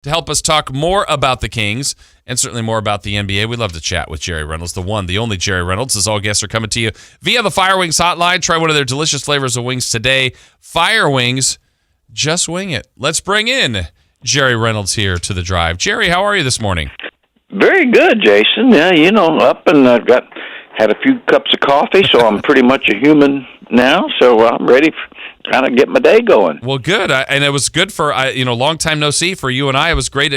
to help us talk more about the Kings and certainly more about the NBA. We love to chat with Jerry Reynolds, the one, the only Jerry Reynolds, as all guests are coming to you via the Fire Wings hotline. Try one of their delicious flavors of wings today. Fire Wings, just wing it. Let's bring in Jerry Reynolds here to the drive. Jerry, how are you this morning? Very good, Jason. Yeah, up and had a few cups of coffee, so I'm pretty much a human now. So I'm ready to kind of get my day going. Well, good, and it was good for long time no see for you and I. It was great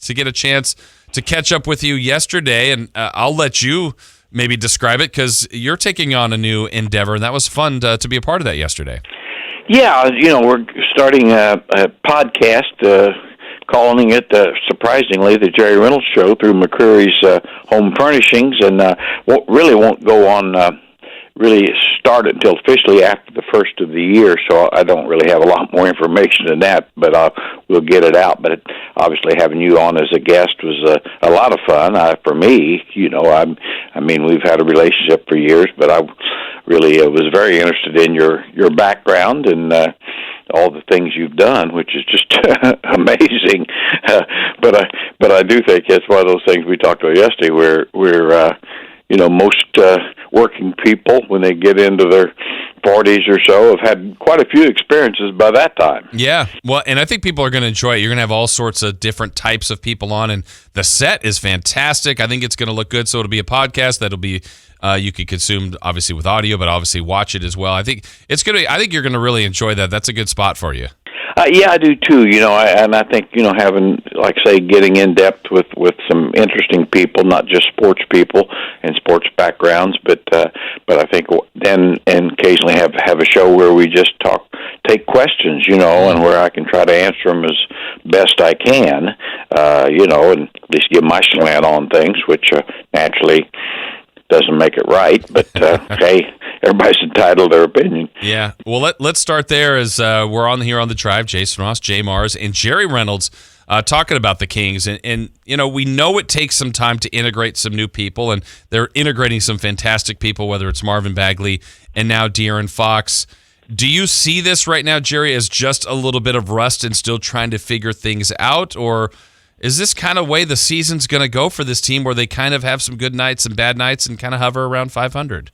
to get a chance to catch up with you yesterday, and I'll let you maybe describe it because you're taking on a new endeavor, and that was fun to be a part of that yesterday. Yeah, we're starting a podcast. Calling it, surprisingly, the Jerry Reynolds Show through McCreary's Home Furnishings, and won't go on, really start until officially after the first of the year, so I don't really have a lot more information than that, but we'll get it out. But obviously having you on as a guest was a lot of fun for me. We've had a relationship for years, but I really was very interested in your background and all the things you've done, which is just amazing. But I do think it's one of those things we talked about yesterday where most working people, when they get into their 40s or so, have had quite a few experiences by that time. Yeah, well, and I think people are going to enjoy it. You're going to have all sorts of different types of people on, and the set is fantastic. I think it's going to look good, so it'll be a podcast that'll be you can consume obviously with audio, but obviously watch it as well. I think it's going to. I think you're going to really enjoy that. That's a good spot for you. Yeah, I do too. I think having, like say, getting in depth with some interesting people, not just sports people and sports backgrounds, but I think then and occasionally have a show where we just take questions, and where I can try to answer them as best I can, and at least give my slant on things, which naturally doesn't make it right, but hey, everybody's entitled to their opinion. Yeah. Well, let's start there as we're on here on the drive. Jason Ross, Jay Mars, and Jerry Reynolds talking about the Kings. And we know it takes some time to integrate some new people, and they're integrating some fantastic people, whether it's Marvin Bagley and now De'Aaron Fox. Do you see this right now, Jerry, as just a little bit of rust and still trying to figure things out, or is this kind of way the season's going to go for this team where they kind of have some good nights and bad nights and kind of hover around 500?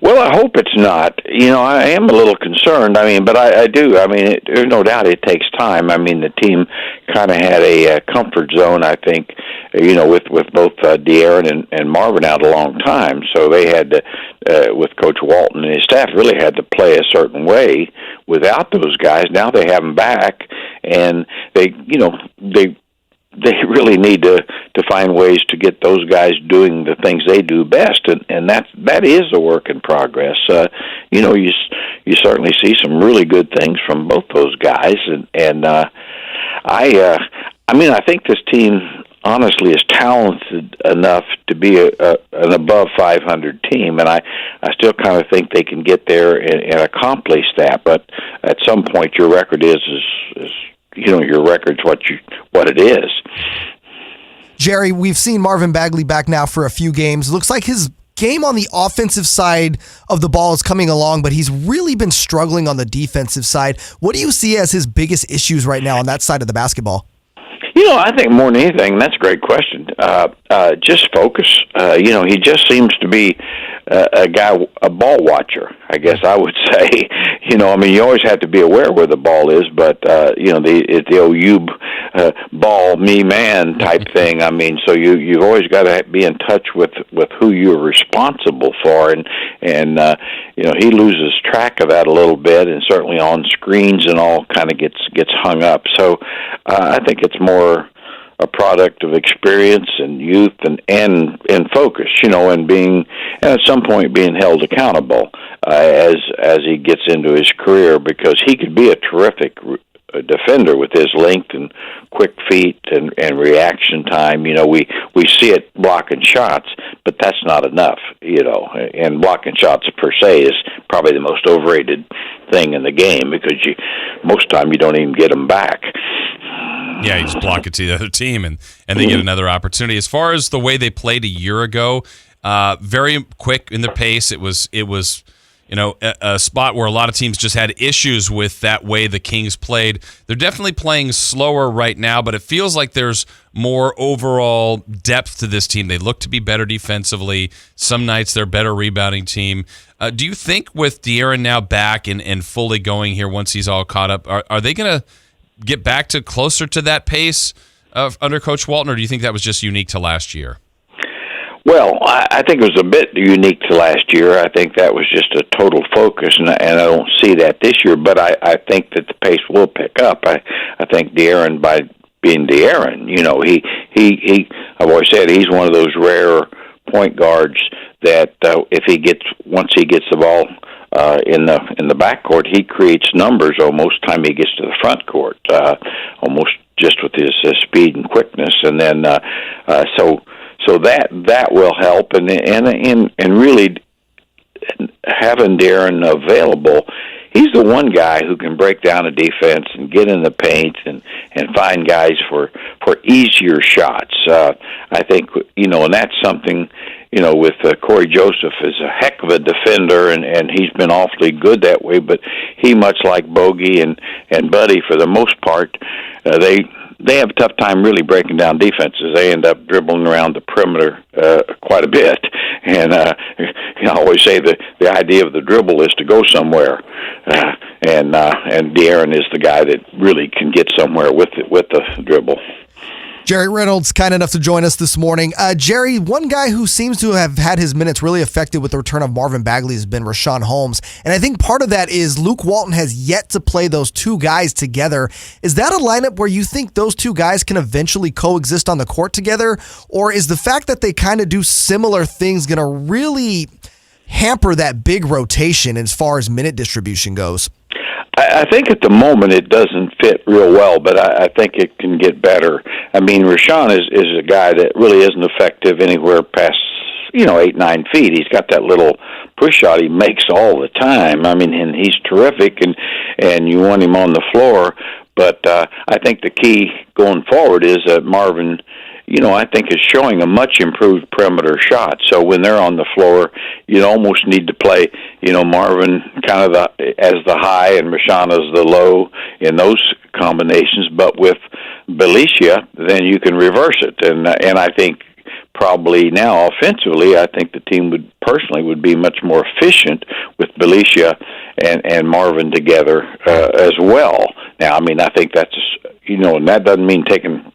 Well, I hope it's not. I am a little concerned. But I do. There's no doubt it takes time. The team kind of had a comfort zone, I think, with both De'Aaron and Marvin out a long time. So they had to, with Coach Walton and his staff, really had to play a certain way without those guys. Now they have them back, and they really need to find ways to get those guys doing the things they do best, and that is a work in progress. You certainly see some really good things from both those guys, and I think this team honestly is talented enough to be an above 500 team, and I still kind of think they can get there and accomplish that. But at some point, your record is your record's what it is. Jerry, we've seen Marvin Bagley back now for a few games. Looks like his game on the offensive side of the ball is coming along, but he's really been struggling on the defensive side. What do you see as his biggest issues right now on that side of the basketball? I think more than anything, that's a great question. Just focus. He just seems to be a ball watcher, I guess I would say. You always have to be aware where the ball is, but it's the old you ball, me man type thing. So you've always got to be in touch with who you're responsible for, and he loses track of that a little bit, and certainly on screens and all kind of gets hung up. So I think it's more a product of experience and youth and focus, and at some point being held accountable as he gets into his career, because he could be a terrific defender with his length and quick feet and reaction time. We see it blocking shots, but that's not enough, and blocking shots per se is probably the most overrated thing in the game, because most of the time you don't even get them back. Yeah, you just block it to the other team, and they get another opportunity. As far as the way they played a year ago, very quick in the pace. It was a spot where a lot of teams just had issues with that way the Kings played. They're definitely playing slower right now, but it feels like there's more overall depth to this team. They look to be better defensively. Some nights they're a better rebounding team. Do you think with De'Aaron now back and fully going here once he's all caught up, are they going to get back to closer to that pace under Coach Walton, or do you think that was just unique to last year? Well, I think it was a bit unique to last year. I think that was just a total focus, and I don't see that this year. But I think that the pace will pick up. I think De'Aaron, by being De'Aaron, I've always said he's one of those rare point guards that once he gets the ball in the backcourt, he creates numbers almost time he gets to the front court, almost just with his speed and quickness, and then So that will help, and really having De'Aaron available, he's the one guy who can break down a defense and get in the paint and find guys for easier shots. I think and that's something with Corey Joseph is a heck of a defender, and he's been awfully good that way. But he, much like Bogey and Buddy, for the most part, they have a tough time really breaking down defenses. They end up dribbling around the perimeter quite a bit. And I always say the idea of the dribble is to go somewhere. And De'Aaron is the guy that really can get somewhere with the dribble. Jerry Reynolds, kind enough to join us this morning. Jerry, one guy who seems to have had his minutes really affected with the return of Marvin Bagley has been Richaun Holmes. And I think part of that is Luke Walton has yet to play those two guys together. Is that a lineup where you think those two guys can eventually coexist on the court together? Or is the fact that they kind of do similar things going to really hamper that big rotation as far as minute distribution goes? I think at the moment it doesn't fit real well, but I think it can get better. I mean, Richaun is a guy that really isn't effective anywhere past 8-9 feet. He's got that little push shot he makes all the time. I mean, and he's terrific, and you want him on the floor. But I think the key going forward is that Marvin, I think is showing a much improved perimeter shot. So when they're on the floor, you almost need to play, Marvin kind of as the high and Richaun as the low in those combinations. But with Belicia, then you can reverse it. And I think probably now offensively, I think the team would be much more efficient with Belicia and Marvin together as well. Now, I mean, I think that's, and that doesn't mean taking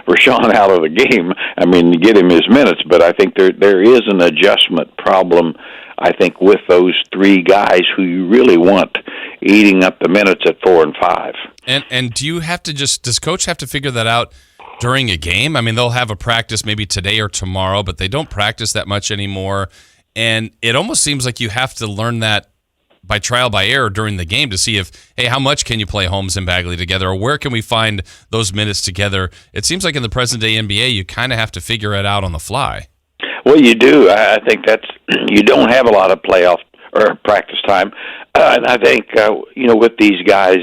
Richaun out of the game. I mean, get him his minutes, but I think there is an adjustment problem, I think, with those three guys who you really want eating up the minutes at 4 and 5. And do you have to does Coach have to figure that out during a game? I mean, they'll have a practice maybe today or tomorrow, but they don't practice that much anymore. And it almost seems like you have to learn that by trial by error during the game to see how much can you play Holmes and Bagley together, or where can we find those minutes together? It seems like in the present day NBA, you kind of have to figure it out on the fly. Well, you do. I think you don't have a lot of playoff or practice time. And I think, with these guys,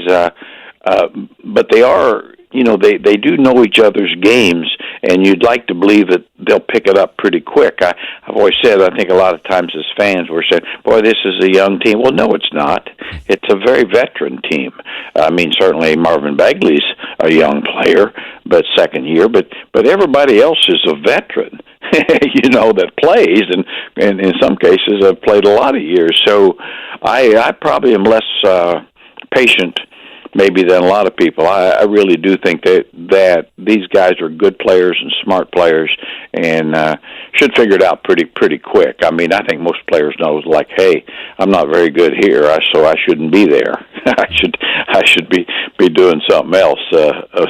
but they are, they do know each other's games, and you'd like to believe that they'll pick it up pretty quick. I've always said, I think a lot of times as fans we're saying, boy, this is a young team. Well, no, it's not. It's a very veteran team. I mean, certainly Marvin Bagley's a young player, but second year, but everybody else is a veteran, that plays, and in some cases have played a lot of years. So I probably am less patient maybe than a lot of people. I really do think that these guys are good players and smart players, and should figure it out pretty quick. I mean, I think most players know, like, hey, I'm not very good here, so I shouldn't be there. I should be doing something else.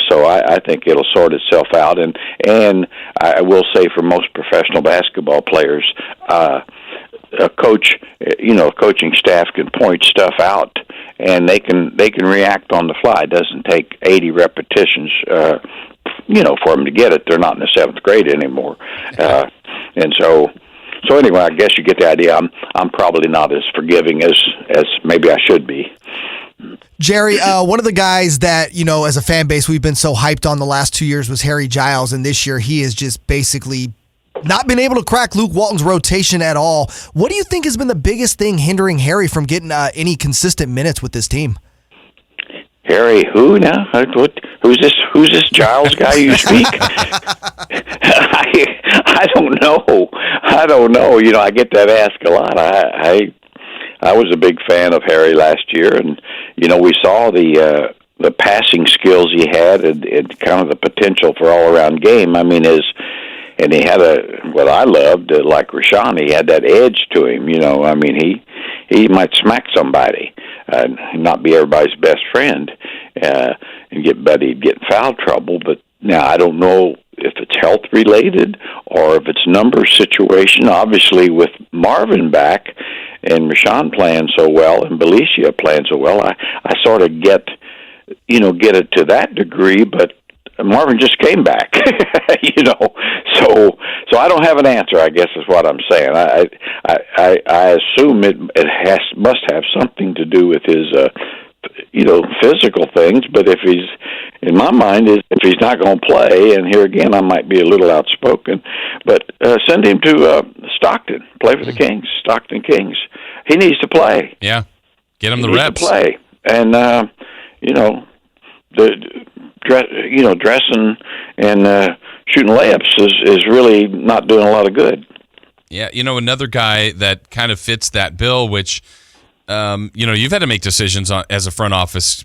So I think it'll sort itself out. And I will say, for most professional basketball players, a coaching staff can point stuff out, and they can react on the fly. It doesn't take 80 repetitions, for them to get it. They're not in the 7th grade anymore, and so anyway, I guess you get the idea. I'm probably not as forgiving as maybe I should be. Jerry, one of the guys that, as a fan base, we've been so hyped on the last 2 years was Harry Giles, and this year he is just basically not been able to crack Luke Walton's rotation at all. What do you think has been the biggest thing hindering Harry from getting any consistent minutes with this team? Harry, who now? Who's this? Who's this Giles guy you speak? I don't know. I don't know. You know, I get that asked a lot. I was a big fan of Harry last year, and you know, we saw the passing skills he had and kind of the potential for all around game. I mean, and he had what I loved, like Rashawn, he had that edge to him. You know, I mean, he might smack somebody and not be everybody's best friend, and he'd get in foul trouble. But now I don't know if it's health related or if it's numbers situation. Obviously, with Marvin back and Rashawn playing so well and Belicia playing so well, I sort of get it to that degree, but Marvin just came back, you know. So I don't have an answer, I guess is what I'm saying. I assume it must have something to do with his physical things, but if he's, in my mind, if he's not going to play, and here again I might be a little outspoken, but send him to Stockton, play for the Kings, Stockton Kings. He needs to play. Yeah, get him the To reps. play, and dressing and shooting layups is really not doing a lot of good. Yeah, another guy that kind of fits that bill, which you've had to make decisions on as a front office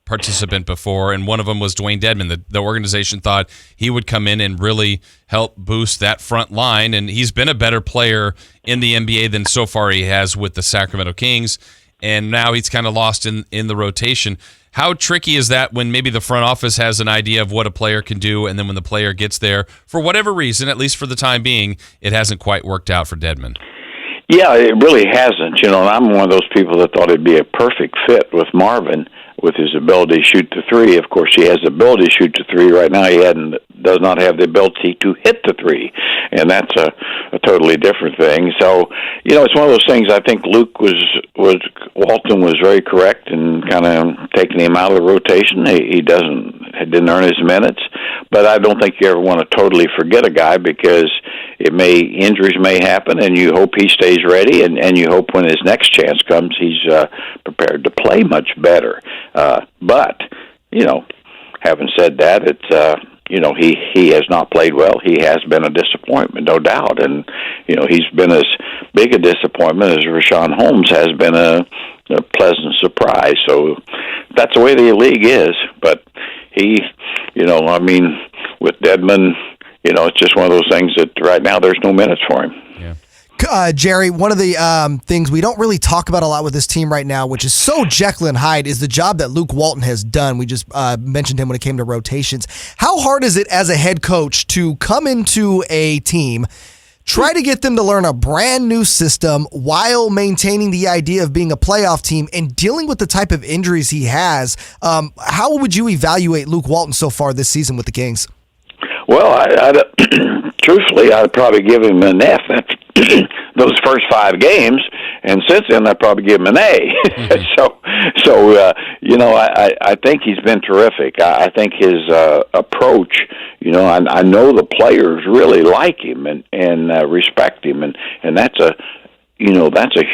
participant before, and one of them was Dwayne Dedmon. The organization thought he would come in and really help boost that front line, and he's been a better player in the NBA than so far he has with the Sacramento Kings, and now he's kind of lost in the rotation. How tricky is that when maybe the front office has an idea of what a player can do, and then when the player gets there, for whatever reason, at least for the time being, it hasn't quite worked out for Dedmon? Yeah, it really hasn't. And I'm one of those people that thought it'd be a perfect fit with Marvin with his ability to shoot the three. Of course, he has the ability to shoot the three. Right now, he does not have the ability to hit the three, and that's a totally different thing. So, it's one of those things. I think Walton was very correct in kind of taking him out of the rotation. He didn't earn his minutes, but I don't think you ever want to totally forget a guy, because injuries may happen, and you hope he stays ready, and you hope when his next chance comes, he's prepared to play much better. But having said that, it's he has not played well. He has been a disappointment, no doubt, and he's been as big a disappointment as Rashawn Holmes has been a pleasant surprise. So that's the way the league is. But he, with Dedmon, it's just one of those things that right now there's no minutes for him. Jerry, one of the things we don't really talk about a lot with this team right now, which is so Jekyll and Hyde, is the job that Luke Walton has done. We just mentioned him when it came to rotations. How hard is it as a head coach to come into a team, try to get them to learn a brand new system while maintaining the idea of being a playoff team and dealing with the type of injuries he has? How would you evaluate Luke Walton so far this season with the Kings? Well, truthfully, I'd probably give him an F after those first 5 games, and since then I'd probably give him an A. I think he's been terrific. I think his approach, I know the players really like him and respect him, and that's a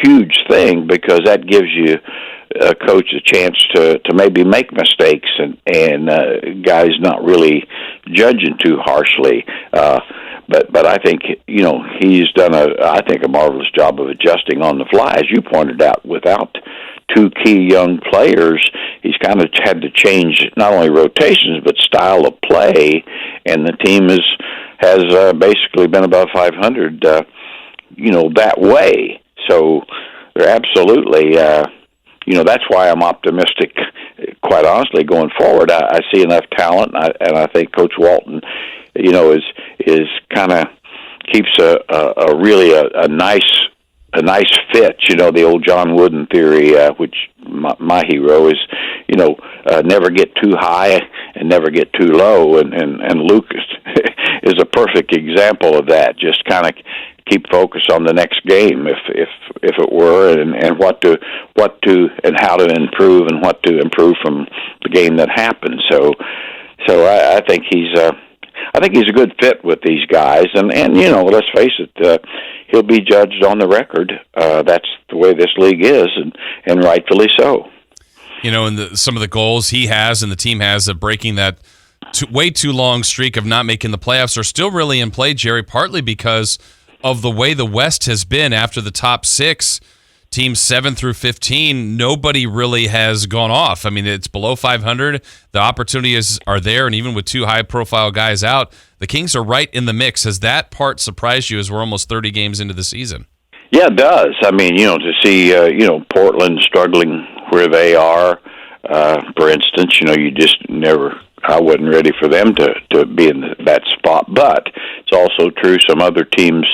huge thing, because that gives you a coach a chance to maybe make mistakes and guys not really judging too harshly. But I think he's done a marvelous job of adjusting on the fly, as you pointed out. Without 2 key young players, he's kind of had to change not only rotations but style of play, and the team has basically been above 500, that way. So they're absolutely. That's why I'm optimistic, quite honestly, going forward. I see enough talent, and I think Coach Walton, is kind of keeps a really nice fit. The old John Wooden theory, which my hero is, never get too high and never get too low, and Lucas is a perfect example of that. Just kind of keep focused on the next game, if it were, and what to and how to improve, and what to improve from the game that happened. So I think he's I think he's a good fit with these guys, and let's face it, he'll be judged on the record. That's the way this league is, and rightfully so. And some of the goals he has and the team has of breaking that way too long streak of not making the playoffs are still really in play, Jerry, partly because of the way the West has been after the top 6. Teams 7 through 15, nobody really has gone off. I mean, it's below 500. The opportunities are there, and even with 2 high-profile guys out, the Kings are right in the mix. Has that part surprised you as we're almost 30 games into the season? Yeah, it does. I mean, to see, Portland struggling where they are, for instance, you just never... I wasn't ready for them to be in that spot, but it's also true some other teams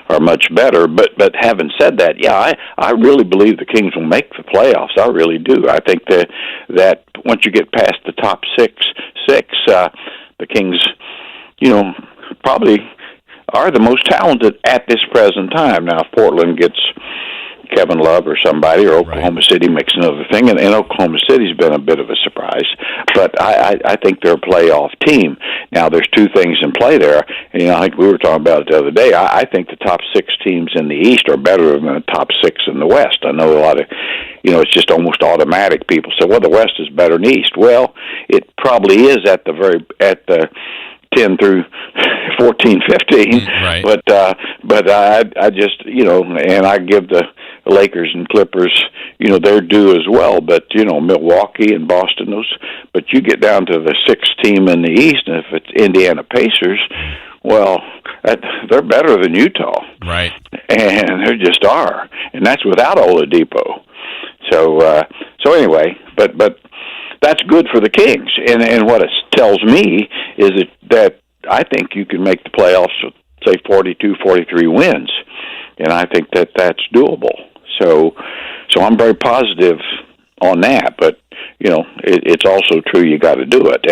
are much better. But having said that, yeah, I really believe the Kings will make the playoffs. I really do. I think that once you get past the top six, the Kings, probably are the most talented at this present time. Now, if Portland gets Kevin Love or somebody, or Oklahoma City makes another thing, and Oklahoma City's been a bit of a surprise, but I think they're a playoff team. Now, there's 2 things in play there, and I think we were talking about it the other day. I think the top 6 teams in the East are better than the top 6 in the West. I know a lot of, it's just almost automatic. People say, well, the West is better than the East. Well, it probably is at the 10 through 14, 15, right. But I just, and I give the Lakers and Clippers, their due as well. But Milwaukee and Boston, but you get down to the 6th team in the East, and if it's Indiana Pacers, well, they're better than Utah, right? And they just are, and that's without Oladipo. So anyway, but that's good for the Kings, and what it tells me is that I think you can make the playoffs with, say, 42, 43 wins, and I think that's doable. So I'm very positive on that, but it's also true you got to do it,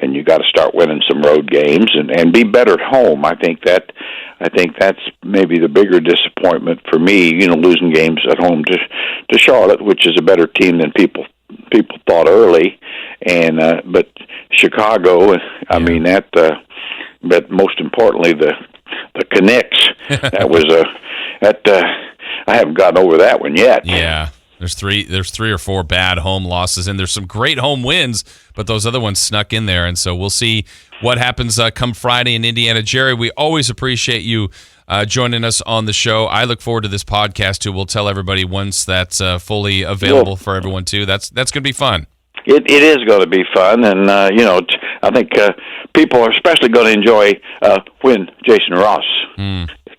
and you got to start winning some road games and be better at home. I think that's maybe the bigger disappointment for me. Losing games at home to Charlotte, which is a better team than people thought early, and but Chicago. I mean that. But most importantly, the Knicks. That was I haven't gotten over that one yet. Yeah. There's 3 or 4 bad home losses, and there's some great home wins, but those other ones snuck in there. And so we'll see what happens come Friday in Indiana. Jerry, we always appreciate you joining us on the show. I look forward to this podcast, too. We'll tell everybody once that's fully available for everyone, too. That's going to be fun. It is going to be fun, and I think people are especially going to enjoy when Jason Ross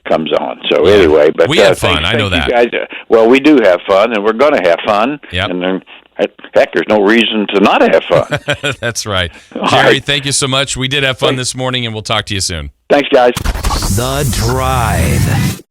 comes on. So anyway, but we have fun. I know that. Guys, well, we do have fun, and we're going to have fun. Yep. And then, heck, there's no reason to not have fun. That's right. Jerry, thank you so much. We did have fun this morning, and we'll talk to you soon. Thanks, guys. The Drive.